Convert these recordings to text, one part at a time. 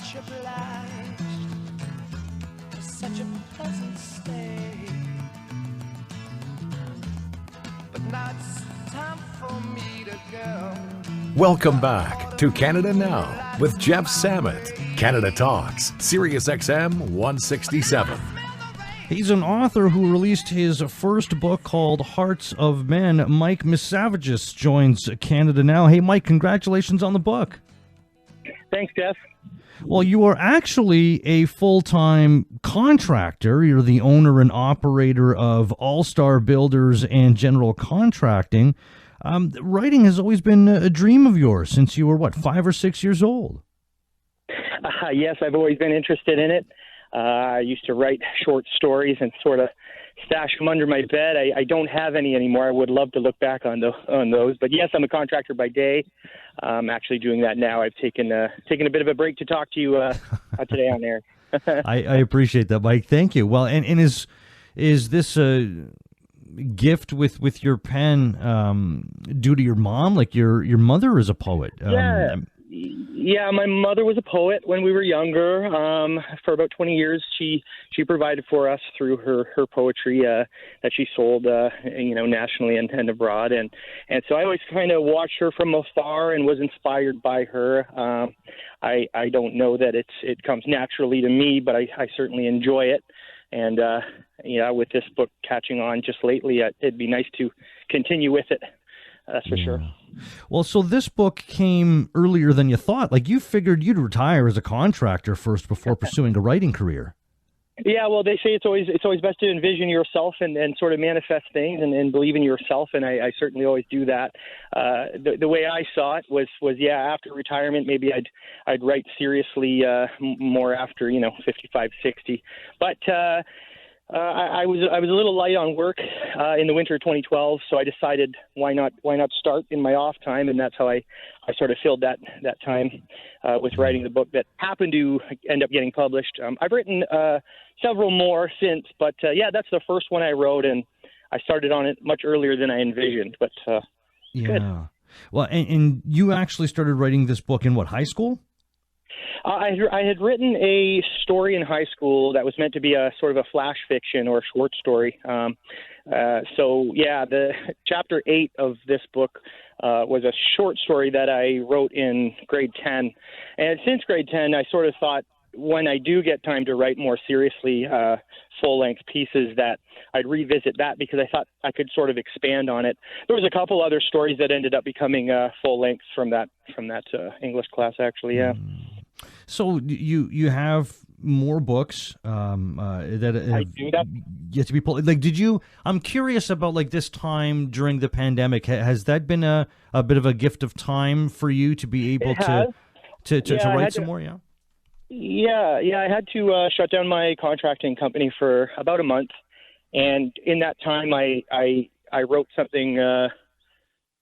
much obliged for such a pleasant stay. But now it's time for me to go. Welcome back to Canada Now with Jeff Sammut. Canada Talks, Sirius XM 167. He's an author who released his first book called Hearts of Men. Mike Misavagis joins Canada Now. Hey, Mike, congratulations on the book. Thanks, Jeff. Well, you are actually a full-time contractor. You're the owner and operator of All-Star Builders and General Contracting. Writing has always been a dream of yours since you were, 5 or 6 years old? Yes, I've always been interested in it. I used to write short stories and sort of stash them under my bed. I don't have any anymore. I would love to look back on those. But yes, I'm a contractor by day. I'm actually doing that now. I've taken a bit of a break to talk to you today on air. I appreciate that, Mike. Thank you. Well, and is this a gift with your pen due to your mom? Like your mother is a poet. Yeah, my mother was a poet when we were younger. For about 20 years, she provided for us through her poetry that she sold, nationally and abroad. And so I always kind of watched her from afar and was inspired by her. I don't know that it comes naturally to me, but I certainly enjoy it. And with this book catching on just lately, it'd be nice to continue with it. That's for sure. Well, so this book came earlier than you thought. Like, you figured you'd retire as a contractor first before pursuing a writing career. Yeah, well, they say it's always best to envision yourself and sort of manifest things and believe in yourself, and I certainly always do that. The way I saw it was after retirement, maybe I'd write seriously more after 55, 60. But I was a little light on work in the winter of 2012, so I decided why not start in my off time, and that's how I sort of filled that time with writing the book that happened to end up getting published. I've written several more since, but that's the first one I wrote, and I started on it much earlier than I envisioned. But good. Well, and you actually started writing this book in high school? I had written a story in high school that was meant to be a sort of a flash fiction or a short story. The chapter 8 of this book was a short story that I wrote in grade 10. And since grade 10, I sort of thought when I do get time to write more seriously full-length pieces that I'd revisit that because I thought I could sort of expand on it. There was a couple other stories that ended up becoming full-length from that English class, actually, yeah. So you have more books that have yet to be pulled. Like, I'm curious about this time during the pandemic. Has that been a bit of a gift of time for you to be able to write some more? Yeah, I had to shut down my contracting company for about a month, and in that time, I wrote something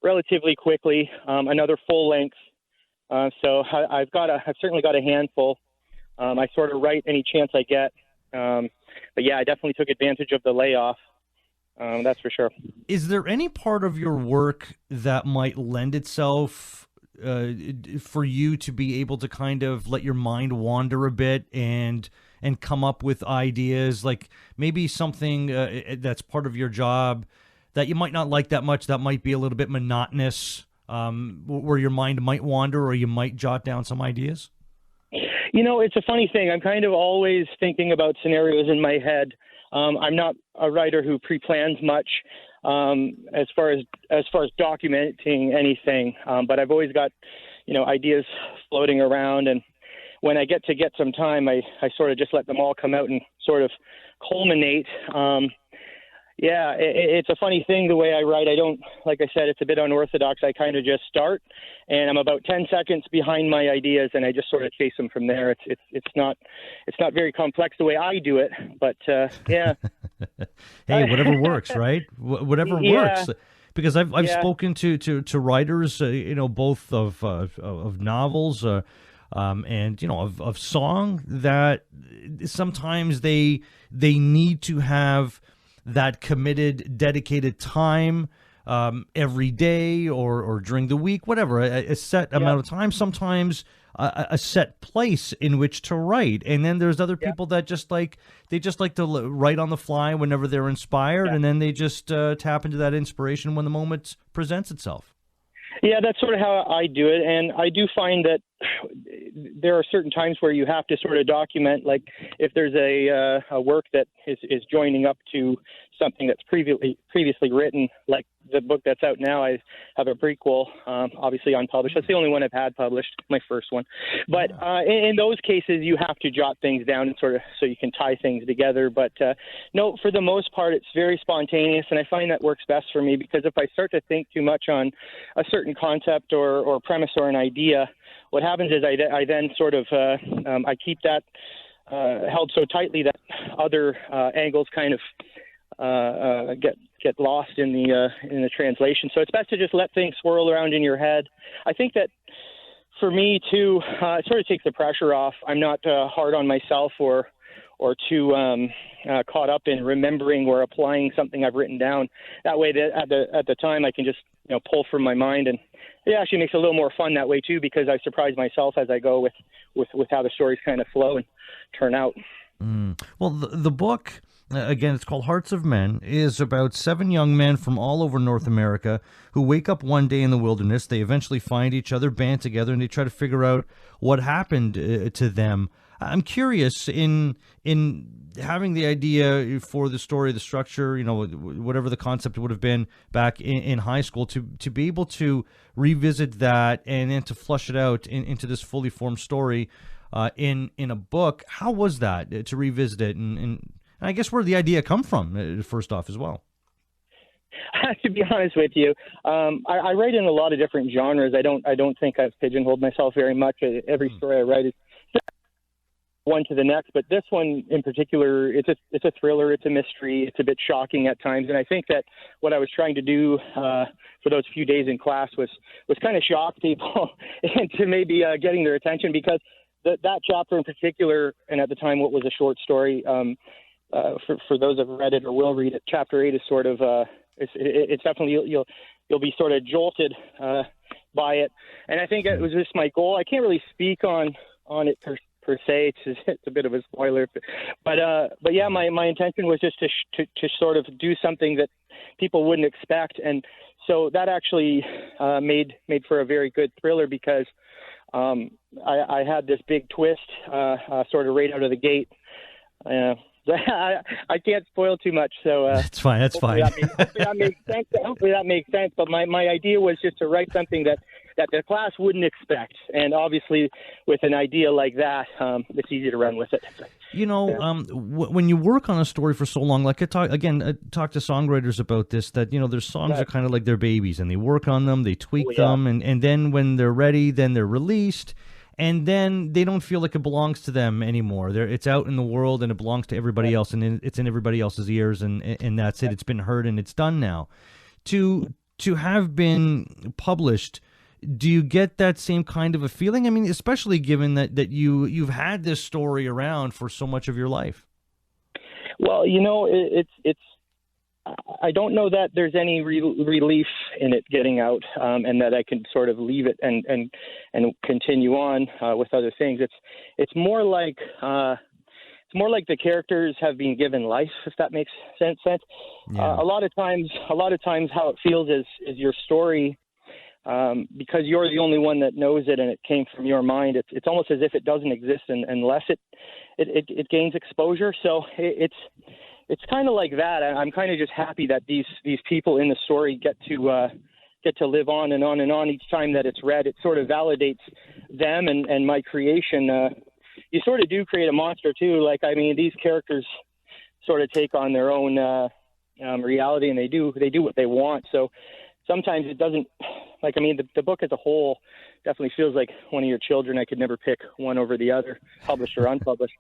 relatively quickly, another full length. So I've certainly got a handful. I sort of write any chance I get, but I definitely took advantage of the layoff. That's for sure. Is there any part of your work that might lend itself for you to be able to kind of let your mind wander a bit and come up with ideas, like maybe something that's part of your job that you might not like that much, that might be a little bit monotonous, where your mind might wander or you might jot down some ideas? It's a funny thing. I'm kind of always thinking about scenarios in my head. I'm not a writer who pre-plans much as far as documenting anything, but I've always got ideas floating around, and when I get some time, I sort of just let them all come out and sort of culminate. It's a funny thing the way I write. I don't, like I said, it's a bit unorthodox. I kind of just start, and I'm about 10 seconds behind my ideas, and I just sort of chase them from there. It's not very complex the way I do it, but yeah. Hey, whatever works, right? Whatever works. Because I've spoken to writers, both of novels, and of song, that sometimes they need to have that committed, dedicated time every day or during the week, whatever, a set amount of time, sometimes a set place in which to write. And then there's other people that just like to write on the fly whenever they're inspired, and then they just tap into that inspiration when the moment presents itself. Yeah, that's sort of how I do it, and I do find that there are certain times where you have to sort of document, like if there's a work that is joining up to something that's previously written, like the book that's out now. I have a prequel, obviously unpublished. That's the only one I've had published, my first one. But in those cases, you have to jot things down and sort of so you can tie things together. But no, for the most part, it's very spontaneous, and I find that works best for me, because if I start to think too much on a certain concept or premise or an idea, what happens is I then sort of I keep that held so tightly that other angles kind of get lost in the translation. So it's best to just let things swirl around in your head. I think that for me too, it sort of takes the pressure off. I'm not hard on myself or too caught up in remembering or applying something I've written down. That way, at the time, I can just pull from my mind, and it actually makes it a little more fun that way too, because I surprise myself as I go with how the stories kind of flow and turn out. Well, the book, again, it's called Hearts of Men, is about 7 young men from all over North America who wake up one day in the wilderness. They eventually find each other, band together, and they try to figure out what happened to them. I'm curious, in having the idea for the story, the structure, whatever the concept would have been back in high school, to be able to revisit that and then to flush it out into this fully formed story in a book. How was that to revisit it? And I guess where did the idea come from, first off, as well? To be honest with you, I write in a lot of different genres. I don't think I've pigeonholed myself very much. Every story I write is one to the next, but this one in particular, it's a thriller, it's a mystery, it's a bit shocking at times, and I think that what I was trying to do for those few days in class was kind of shock people into maybe getting their attention, because that chapter in particular, and at the time what was a short story, for those that have read it or will read it, chapter 8 is sort of it's definitely you'll be sort of jolted by it, and I think it was just my goal. I can't really speak on it per se. It's a bit of a spoiler, but yeah, my intention was just to sort of do something that people wouldn't expect, and so that actually made for a very good thriller, because I had this big twist sort of right out of the gate. I can't spoil too much, so that's fine. That's fine. Hopefully that makes sense. Hopefully that makes sense. But my idea was just to write something that the class wouldn't expect, and obviously with an idea like that, it's easy to run with it. When you work on a story for so long, like I talk to songwriters about this, that their songs are kind of like their babies, and they work on them, they tweak them, and then when they're ready, then they're released. And then they don't feel like it belongs to them anymore. It's out in the world, and it belongs to everybody else, and it's in everybody else's ears, and that's it. It's been heard, and it's done now. To have been published, do you get that same kind of a feeling? I mean, especially given that you've had this story around for so much of your life. Well, it's. I don't know that there's any relief in it getting out, and that I can sort of leave it and continue on with other things. It's more like the characters have been given life, if that makes sense. Yeah. A lot of times, how it feels is your story, because you're the only one that knows it and it came from your mind. It's almost as if it doesn't exist unless it gains exposure. So it's kind of like that. I'm kind of just happy that these people in the story get to live on and on and on. Each time that it's read, it sort of validates them and my creation. You sort of do create a monster too. Like, I mean, these characters sort of take on their own reality, and they do what they want. So sometimes it doesn't. Like, I mean, the book as a whole definitely feels like one of your children. I could never pick one over the other, published or unpublished.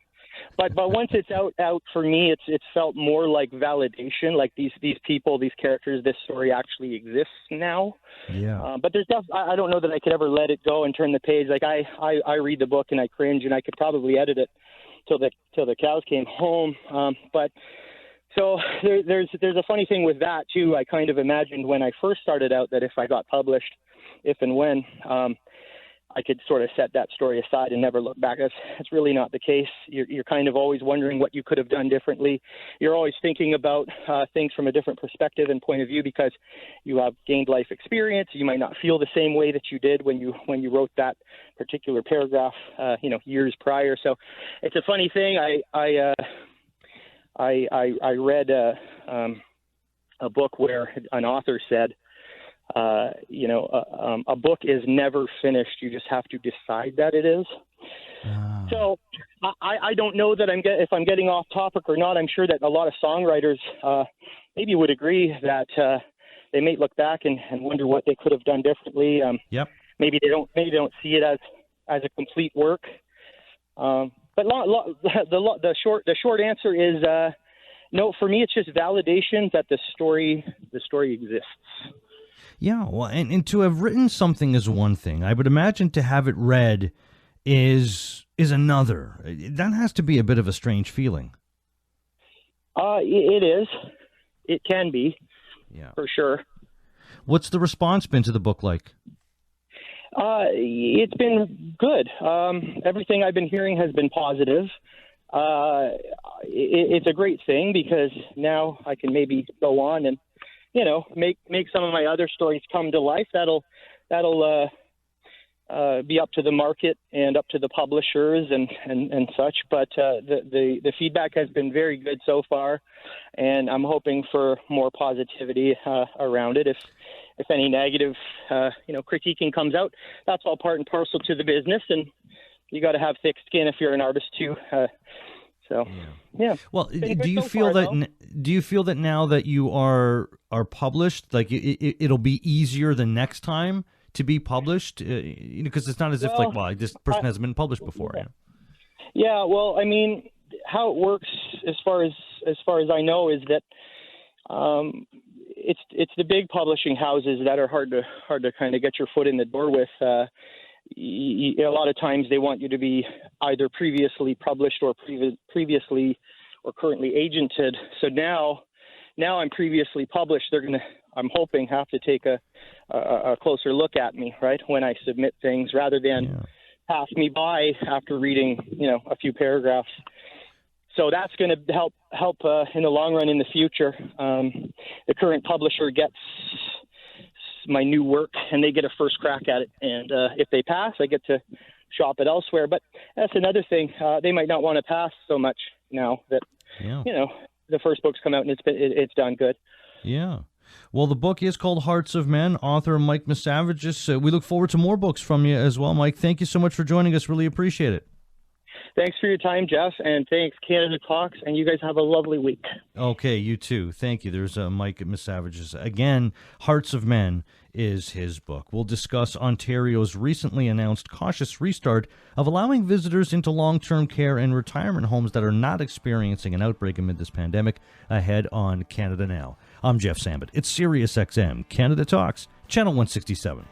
But once it's out for me, it's felt more like validation. Like these people, these characters, this story actually exists now. Yeah. But there's I don't know that I could ever let it go and turn the page. Like I read the book and I cringe, and I could probably edit it till the cows came home. But So there's a funny thing with that too. I kind of imagined when I first started out that if I got published, if and when, I could sort of set that story aside and never look back. That's really not the case. You're kind of always wondering what you could have done differently. You're always thinking about things from a different perspective and point of view because you have gained life experience. You might not feel the same way that you did when you wrote that particular paragraph, years prior. So it's a funny thing. I read a book where an author said, a book is never finished. You just have to decide that it is. So I don't know that if I'm getting off topic or not. I'm sure that a lot of songwriters maybe would agree that they may look back and wonder what they could have done differently. Yep. Maybe they don't see it as a complete work. But the short answer is no. For me, it's just validation that the story exists. Yeah, well, and to have written something is one thing. I would imagine to have it read is another. That has to be a bit of a strange feeling. It is. It can be. Yeah, for sure. What's the response been to the book like? It's been good. Everything I've been hearing has been positive. It's a great thing because now I can maybe go on and make some of my other stories come to life. That'll be up to the market and up to the publishers and such. But the feedback has been very good so far, and I'm hoping for more positivity around it. If any negative, critiquing comes out, that's all part and parcel to the business, and you got to have thick skin if you're an artist too. Yeah. Well, do you feel that now that you are published, like it'll be easier the next time to be published? Because it's not as if this person hasn't been published before. Yeah. Well, I mean, how it works as far as I know is that it's the big publishing houses that are hard to kind of get your foot in the door with. A lot of times they want you to be either previously published or previously or currently agented. So now I'm previously published. They're going to, I'm hoping, have to take a closer look at me, right, when I submit things rather than pass me by after reading, a few paragraphs. So that's going to help in the long run in the future. The current publisher gets my new work and they get a first crack at it. And if they pass, I get to shop it elsewhere. But that's another thing. They might not want to pass so much now that, the first book's come out and it's done good. Yeah. Well, the book is called Hearts of Men, author Mike Misavagis. We look forward to more books from you as well, Mike. Thank you so much for joining us. Really appreciate it. Thanks for your time, Jeff, and thanks, Canada Talks, and you guys have a lovely week. Okay, you too. Thank you. There's Mike Misavagis. Again, Hearts of Men is his book. We'll discuss Ontario's recently announced cautious restart of allowing visitors into long-term care and retirement homes that are not experiencing an outbreak amid this pandemic ahead on Canada Now. I'm Jeff Sammut. It's Sirius XM Canada Talks, Channel 167.